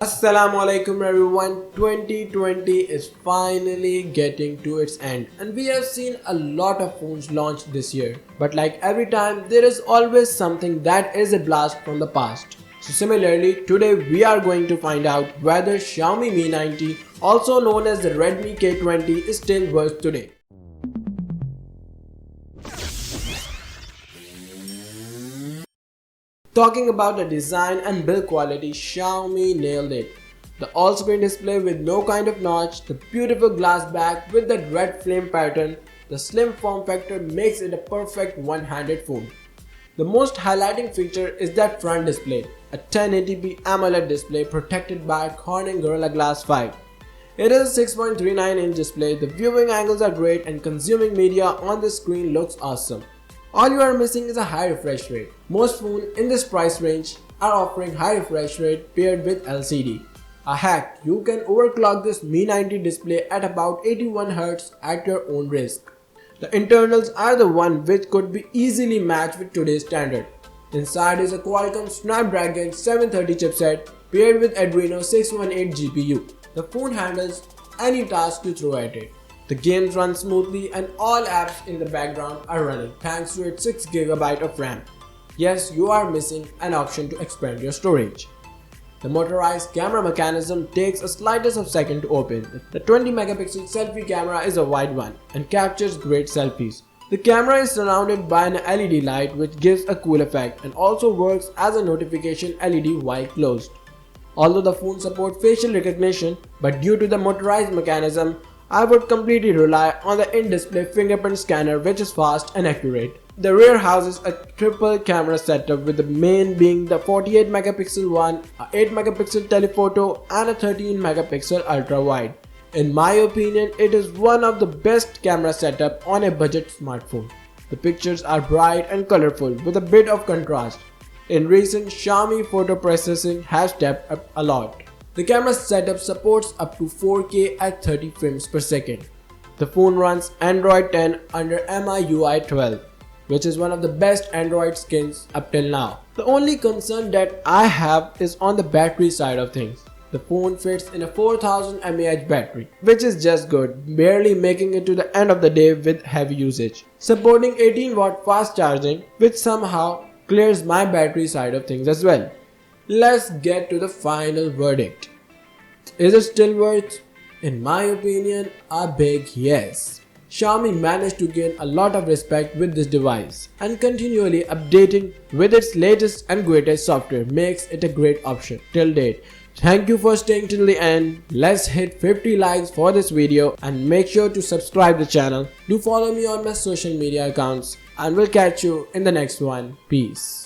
Assalamu alaikum everyone. 2020 is finally getting to its end and we have seen a lot of phones launched this year. But like every time, there is always something that is a blast from the past. So similarly, today we are going to find out whether Xiaomi Mi 90, also known as the Redmi K20, is still worth today. Talking about the design and build quality, Xiaomi nailed it. The all-screen display with no kind of notch, the beautiful glass back with that red flame pattern, the slim form factor makes it a perfect one-handed phone. The most highlighting feature is that front display, a 1080p AMOLED display protected by Corning Gorilla Glass 5. It is a 6.39-inch display, the viewing angles are great and consuming media on the screen looks awesome. All you are missing is a high refresh rate. Most phones in this price range are offering high refresh rate paired with LCD. A hack: you can overclock this Mi 90 display at about 81Hz at your own risk. The internals are the one which could be easily matched with today's standard. Inside is a Qualcomm Snapdragon 730 chipset paired with Adreno 618 GPU. The phone handles any task you throw at it. The games run smoothly and all apps in the background are running thanks to its 6GB of RAM. Yes, you are missing an option to expand your storage. The motorized camera mechanism takes a slightest of second to open. The 20MP selfie camera is a wide one and captures great selfies. The camera is surrounded by an LED light which gives a cool effect and also works as a notification LED while closed. Although the phone supports facial recognition, but due to the motorized mechanism, I would completely rely on the in-display fingerprint scanner which is fast and accurate. The rear houses a triple camera setup with the main being the 48MP one, a 8MP telephoto and a 13MP ultra wide. In my opinion, it is one of the best camera setup on a budget smartphone. The pictures are bright and colorful with a bit of contrast. In recent, Xiaomi photo processing has stepped up a lot. The camera setup supports up to 4K at 30 frames per second. The phone runs Android 10 under MIUI 12, which is one of the best Android skins up till now. The only concern that I have is on the battery side of things. The phone fits in a 4000 mAh battery, which is just good, barely making it to the end of the day with heavy usage. Supporting 18W fast charging, which somehow clears my battery side of things as well. Let's get to the final verdict. Is it still worth? In my opinion, a big yes. Xiaomi managed to gain a lot of respect with this device, and continually updating with its latest and greatest software makes it a great option till date. Thank you for staying till the end. Let's hit 50 likes for this video and make sure to subscribe the channel. Do follow me on my social media accounts and we'll catch you in the next one. Peace.